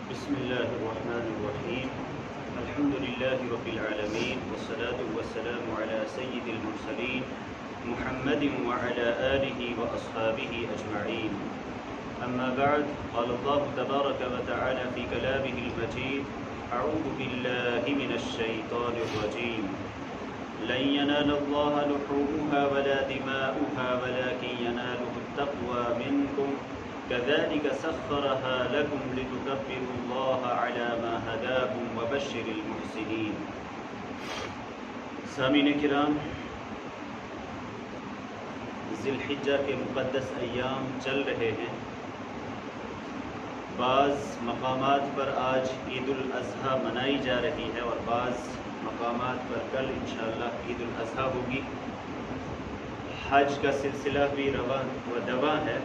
بسم الله الرحمن الرحيم الحمد لله رب العالمين والصلاة والسلام على سيد المرسلين محمد وعلى آله وأصحابه أجمعين أما بعد قال الله تبارك وتعالى في كلامه المجيد أعوذ بالله من الشيطان الرجيم لن ينال الله لحومها ولا دماؤها ولكن يناله التقوى منكم كذلك سخرها لكم لتكبروا الله على ما هداكم وبشر المحسنين. سامعین کرام، ذی الحجہ کے مقدس ایام چل رہے ہیں. بعض مقامات پر آج عید الاضحیٰ منائی جا رہی ہے اور بعض مقامات پر کل انشاءاللہ عید الاضحیٰ ہوگی. حج کا سلسلہ بھی رواں و دواں ہے.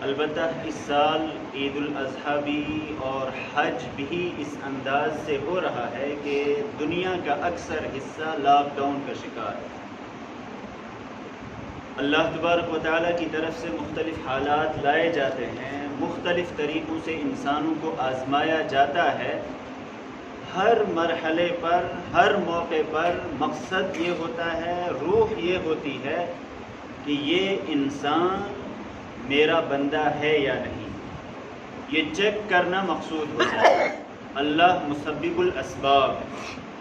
البتہ اس سال عید الاضحیٰ بھی اور حج بھی اس انداز سے ہو رہا ہے کہ دنیا کا اکثر حصہ لاک ڈاؤن کا شکار ہے. اللہ تبارک و تعالیٰ کی طرف سے مختلف حالات لائے جاتے ہیں، مختلف طریقوں سے انسانوں کو آزمایا جاتا ہے. ہر مرحلے پر، ہر موقع پر مقصد یہ ہوتا ہے، روح یہ ہوتی ہے کہ یہ انسان میرا بندہ ہے یا نہیں، یہ چیک کرنا مقصود ہوتا ہے. اللہ مسبب الاسباب،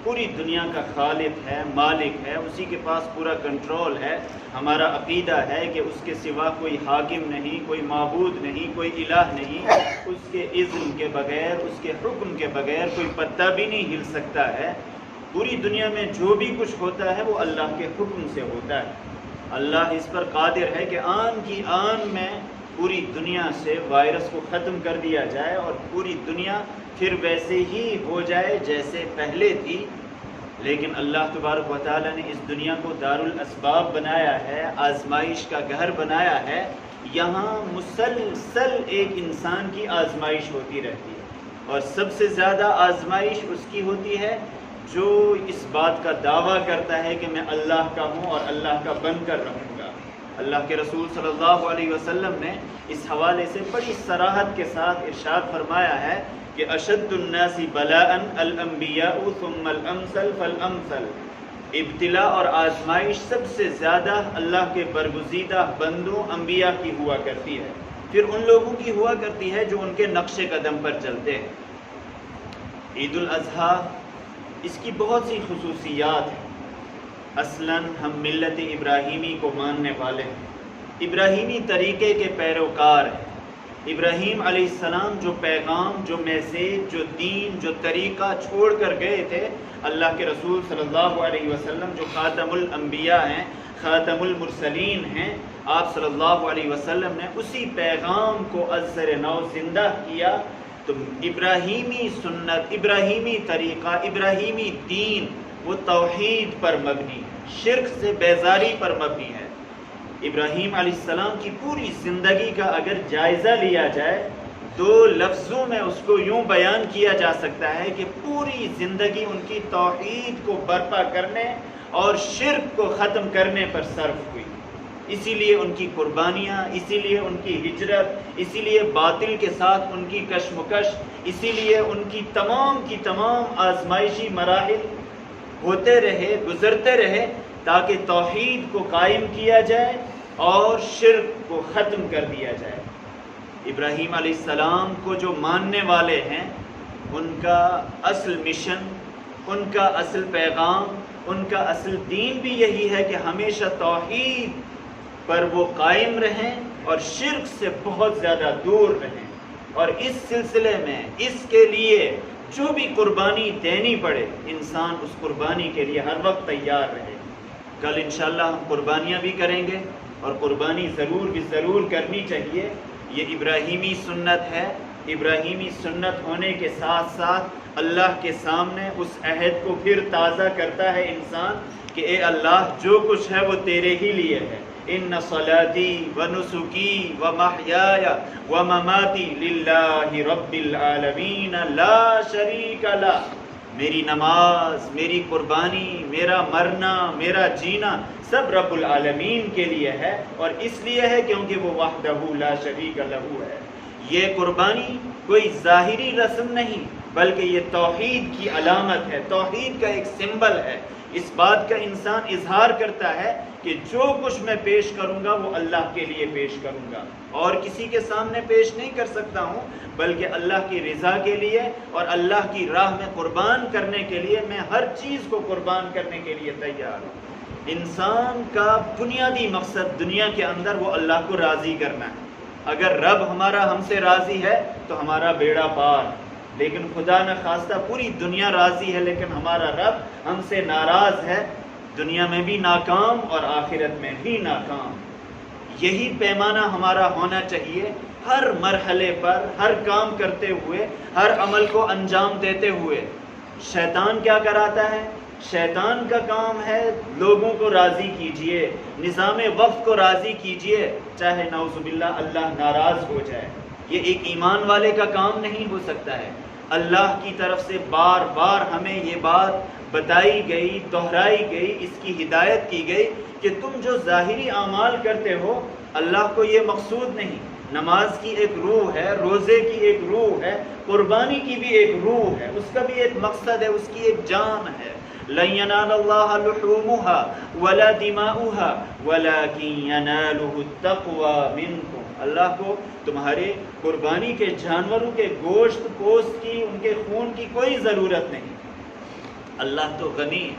پوری دنیا کا خالق ہے، مالک ہے، اسی کے پاس پورا کنٹرول ہے. ہمارا عقیدہ ہے کہ اس کے سوا کوئی حاکم نہیں، کوئی معبود نہیں، کوئی الہ نہیں. اس کے اذن کے بغیر، اس کے حکم کے بغیر کوئی پتا بھی نہیں ہل سکتا ہے. پوری دنیا میں جو بھی کچھ ہوتا ہے وہ اللہ کے حکم سے ہوتا ہے. اللہ اس پر قادر ہے کہ آن کی آن میں پوری دنیا سے وائرس کو ختم کر دیا جائے اور پوری دنیا پھر ویسے ہی ہو جائے جیسے پہلے تھی. لیکن اللہ تبارک و تعالیٰ نے اس دنیا کو دار الاسباب بنایا ہے، آزمائش کا گھر بنایا ہے. یہاں مسلسل ایک انسان کی آزمائش ہوتی رہتی ہے اور سب سے زیادہ آزمائش اس کی ہوتی ہے جو اس بات کا دعویٰ کرتا ہے کہ میں اللہ کا ہوں اور اللہ کا بن کر رہوں گا. اللہ کے رسول صلی اللہ علیہ وسلم نے اس حوالے سے بڑی صراحت کے ساتھ ارشاد فرمایا ہے کہ اشد الناس بلاء الانبیاء ثم الامثل فالامثل. ابتلاء اور آزمائش سب سے زیادہ اللہ کے برگزیدہ بندوں انبیاء کی ہوا کرتی ہے، پھر ان لوگوں کی ہوا کرتی ہے جو ان کے نقش قدم پر چلتے ہیں. عید الاضحیٰ اس کی بہت سی خصوصیات ہیں. اصلاً ہم ملت ابراہیمی کو ماننے والے ہیں، ابراہیمی طریقے کے پیروکار ہیں. ابراہیم علیہ السلام جو پیغام، جو میسیج، جو دین، جو طریقہ چھوڑ کر گئے تھے، اللہ کے رسول صلی اللہ علیہ وسلم جو خاتم الانبیاء ہیں، خاتم المرسلین ہیں، آپ صلی اللہ علیہ وسلم نے اسی پیغام کو از سر نو زندہ کیا. تو ابراہیمی سنت، ابراہیمی طریقہ، ابراہیمی دین وہ توحید پر مبنی ہے، شرک سے بیزاری پر مبنی ہے. ابراہیم علیہ السلام کی پوری زندگی کا اگر جائزہ لیا جائے، دو لفظوں میں اس کو یوں بیان کیا جا سکتا ہے کہ پوری زندگی ان کی توحید کو برپا کرنے اور شرک کو ختم کرنے پر صرف ہوئی. اسی لیے ان کی قربانیاں، اسی لیے ان کی ہجرت، اسی لیے باطل کے ساتھ ان کی کشمکش، اسی لیے ان کی تمام آزمائشی مراحل ہوتے رہے، گزرتے رہے، تاکہ توحید کو قائم کیا جائے اور شرک کو ختم کر دیا جائے. ابراہیم علیہ السلام کو جو ماننے والے ہیں، ان کا اصل مشن، ان کا اصل پیغام، ان کا اصل دین بھی یہی ہے کہ ہمیشہ توحید پر وہ قائم رہیں اور شرک سے بہت زیادہ دور رہیں. اور اس سلسلے میں اس کے لیے جو بھی قربانی دینی پڑے، انسان اس قربانی کے لیے ہر وقت تیار رہے. کل انشاءاللہ ہم قربانیاں بھی کریں گے اور قربانی ضرور کرنی چاہیے. یہ ابراہیمی سنت ہے. ابراہیمی سنت ہونے کے ساتھ ساتھ اللہ کے سامنے اس عہد کو پھر تازہ کرتا ہے انسان کہ اے اللہ، جو کچھ ہے وہ تیرے ہی لیے ہے. ان صلاتی ونسکی ومحیای ومماتی للہ رب العالمین لا شریک لہ. میری نماز، میری قربانی، میرا مرنا، میرا جینا سب رب العالمین کے لیے ہے. اور اس لیے ہے کیونکہ وہ وحدہ لا شریک لہ ہے. یہ قربانی کوئی ظاہری رسم نہیں، بلکہ یہ توحید کی علامت ہے، توحید کا ایک سمبل ہے۔ اس بات کا انسان اظہار کرتا ہے کہ جو کچھ میں پیش کروں گا وہ اللہ کے لیے پیش کروں گا، اور کسی کے سامنے پیش نہیں کر سکتا ہوں، بلکہ اللہ کی رضا کے لیے اور اللہ کی راہ میں قربان کرنے کے لیے میں ہر چیز کو قربان کرنے کے لیے تیار ہوں۔ انسان کا بنیادی مقصد دنیا کے اندر وہ اللہ کو راضی کرنا ہے۔ اگر رب ہمارا ہم سے راضی ہے تو ہمارا بیڑا پار، لیکن خدا نہ خواستہ پوری دنیا راضی ہے لیکن ہمارا رب ہم سے ناراض ہے، دنیا میں بھی ناکام اور آخرت میں بھی ناکام۔ یہی پیمانہ ہمارا ہونا چاہیے ہر مرحلے پر، ہر کام کرتے ہوئے، ہر عمل کو انجام دیتے ہوئے۔ شیطان کیا کراتا ہے؟ شیطان کا کام ہے لوگوں کو راضی کیجئے، نظام وقت کو راضی کیجئے، چاہے نعوذ باللہ اللہ ناراض ہو جائے۔ یہ ایک ایمان والے کا کام نہیں ہو سکتا ہے۔ اللہ کی طرف سے بار بار ہمیں یہ بات بتائی گئی، دہرائی گئی، اس کی ہدایت کی گئی کہ تم جو ظاہری اعمال کرتے ہو اللہ کو یہ مقصود نہیں۔ نماز کی ایک روح ہے، روزے کی ایک روح ہے، قربانی کی بھی ایک روح ہے، اس کا بھی ایک مقصد ہے، اس کی ایک جان ہے۔ لَن يَنَالَ اللَّهَ لُحُومُهَا وَلَا دِمَاؤُهَا وَلَكِن يَنَالُهُ التَّقْوَى مِنكُمْ۔ اللہ کو تمہارے قربانی کے جانوروں کے گوشت پوست کی، ان کے خون کی کوئی ضرورت نہیں۔ اللہ تو غنی ہے،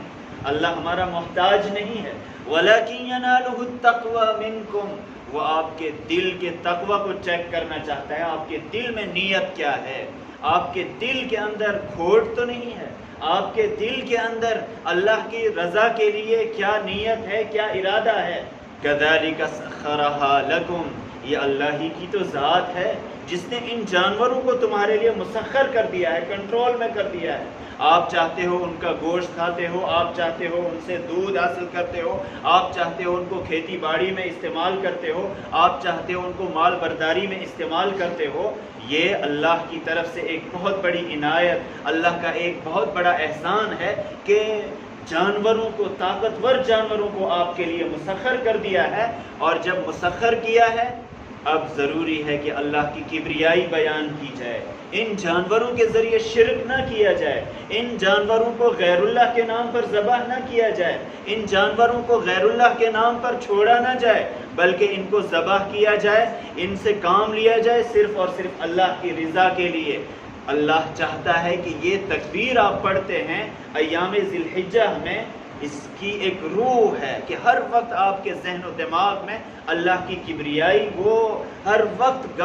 اللہ ہمارا محتاج نہیں ہے۔ وَلَكِن يَنَالُهُ التَّقْوَى مِنكُمْ، وہ آپ کے دل کے تقوی کو چیک کرنا چاہتا ہے، آپ کے دل میں نیت کیا ہے، آپ کے دل کے اندر کھوٹ تو نہیں ہے، آپ کے دل کے اندر اللہ کی رضا کے لیے کیا نیت ہے، کیا ارادہ ہے۔ كَذَلِكَ سَخَّرَهَا لَكُمْ، یہ اللہ ہی کی تو ذات ہے جس نے ان جانوروں کو تمہارے لیے مسخر کر دیا ہے، کنٹرول میں کر دیا ہے۔ آپ چاہتے ہو ان کا گوشت کھاتے ہو، آپ چاہتے ہو ان سے دودھ حاصل کرتے ہو، آپ چاہتے ہو ان کو کھیتی باڑی میں استعمال کرتے ہو، آپ چاہتے ہو ان کو مال برداری میں استعمال کرتے ہو۔ یہ اللہ کی طرف سے ایک بہت بڑی عنایت، اللہ کا ایک بہت بڑا احسان ہے کہ جانوروں کو، طاقتور جانوروں کو آپ کے لیے مسخر کر دیا ہے۔ اور جب مسخر کیا ہے اب ضروری ہے کہ اللہ کی کبریائی بیان کی جائے، ان جانوروں کے ذریعے شرک نہ کیا جائے، ان جانوروں کو غیر اللہ کے نام پر ذبح نہ کیا جائے، ان جانوروں کو غیر اللہ کے نام پر چھوڑا نہ جائے، بلکہ ان کو ذبح کیا جائے، ان سے کام لیا جائے صرف اور صرف اللہ کی رضا کے لیے۔ اللہ چاہتا ہے کہ یہ تکبیر آپ پڑھتے ہیں ایام ذی الحجہ میں، اس کی ایک روح ہے کہ ہر وقت آپ کے ذہن و دماغ میں اللہ کی کبریائی وہ ہر وقت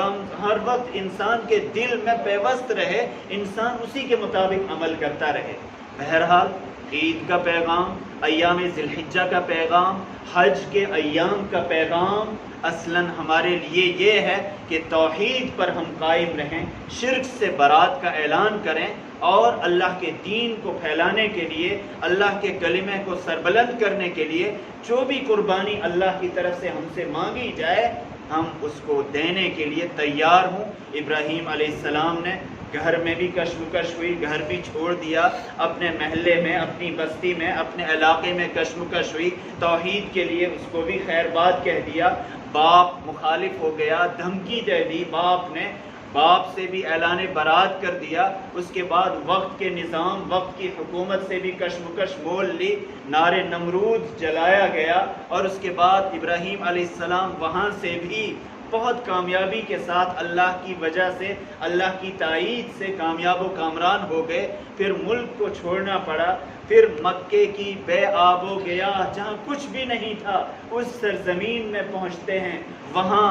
انسان کے دل میں پیوست رہے، انسان اسی کے مطابق عمل کرتا رہے۔ بہرحال عید کا پیغام، ایام ذی الحجہ کا پیغام، حج کے ایام کا پیغام اصلاً ہمارے لیے یہ ہے کہ توحید پر ہم قائم رہیں، شرک سے برات کا اعلان کریں، اور اللہ کے دین کو پھیلانے کے لیے، اللہ کے کلمے کو سربلند کرنے کے لیے جو بھی قربانی اللہ کی طرف سے ہم سے مانگی جائے ہم اس کو دینے کے لیے تیار ہوں۔ ابراہیم علیہ السلام نے گھر میں بھی کشمکش ہوئی، گھر بھی چھوڑ دیا، اپنے محلے میں، اپنی بستی میں، اپنے علاقے میں کشمکش ہوئی، توحید کے لیے اس کو بھی خیر بات کہہ دیا۔ باپ مخالف ہو گیا، دھمکی دے دی باپ نے، باپ سے بھی اعلان برات کر دیا۔ اس کے بعد وقت کے نظام، وقت کی حکومت سے بھی کشمکش مول لی، نار نمرود جلایا گیا، اور اس کے بعد ابراہیم علیہ السلام وہاں سے بھی بہت کامیابی کے ساتھ اللہ کی وجہ سے، اللہ کی تائید سے کامیاب و کامران ہو گئے۔ پھر ملک کو چھوڑنا پڑا، پھر مکے کی بے آب و گیا، جہاں کچھ بھی نہیں تھا اس سرزمین میں پہنچتے ہیں۔ وہاں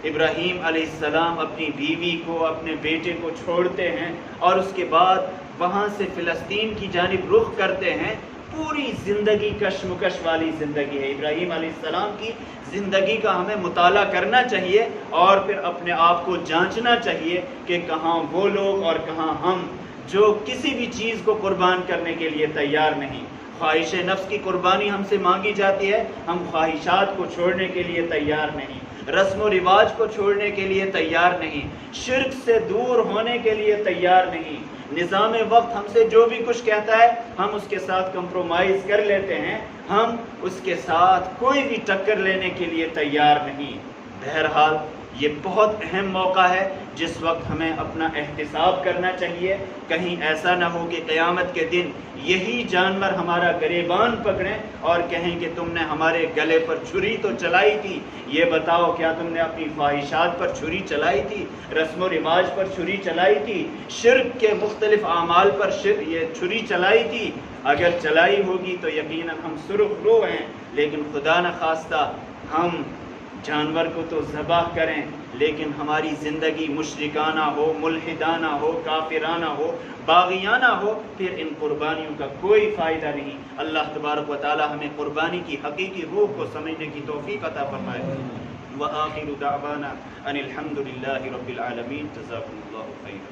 ابراہیم علیہ السلام اپنی بیوی کو، اپنے بیٹے کو چھوڑتے ہیں، اور اس کے بعد وہاں سے فلسطین کی جانب رخ کرتے ہیں۔ پوری زندگی کشمکش والی زندگی ہے۔ ابراہیم علیہ السلام کی زندگی کا ہمیں مطالعہ کرنا چاہیے، اور پھر اپنے آپ کو جانچنا چاہیے کہ کہاں وہ لوگ اور کہاں ہم جو کسی بھی چیز کو قربان کرنے کے لیے تیار نہیں۔ خواہش نفس کی قربانی ہم سے مانگی جاتی ہے، ہم خواہشات کو چھوڑنے کے لیے تیار نہیں، رسم و رواج کو چھوڑنے کے لیے تیار نہیں، شرک سے دور ہونے کے لیے تیار نہیں، نظام وقت ہم سے جو بھی کچھ کہتا ہے ہم اس کے ساتھ کمپرومائز کر لیتے ہیں، ہم اس کے ساتھ کوئی بھی ٹکر لینے کے لیے تیار نہیں۔ بہرحال یہ بہت اہم موقع ہے جس وقت ہمیں اپنا احتساب کرنا چاہیے. کہیں ایسا نہ ہو کہ قیامت کے دن یہی جانور ہمارا گریبان پکڑیں اور کہیں کہ تم نے ہمارے گلے پر چھری تو چلائی تھی، یہ بتاؤ کیا تم نے اپنی خواہشات پر چھری چلائی تھی، رسم و رواج پر چھری چلائی تھی، شرک کے مختلف اعمال پر یہ چھری چلائی تھی؟ اگر چلائی ہوگی تو یقیناً ہم سرخ رو ہیں، لیکن خدا نخواستہ ہم جانور کو تو ذبح کریں لیکن ہماری زندگی مشرکانہ ہو، ملحدانہ ہو، کافرانہ ہو، باغیانہ ہو، پھر ان قربانیوں کا کوئی فائدہ نہیں. اللہ تبارک و تعالی ہمیں قربانی کی حقیقی روح کو سمجھنے کی توفیق عطا فرمائے. وآخر دعوانا ان الحمد للہ رب العالمین. جزاکم اللہ خیر.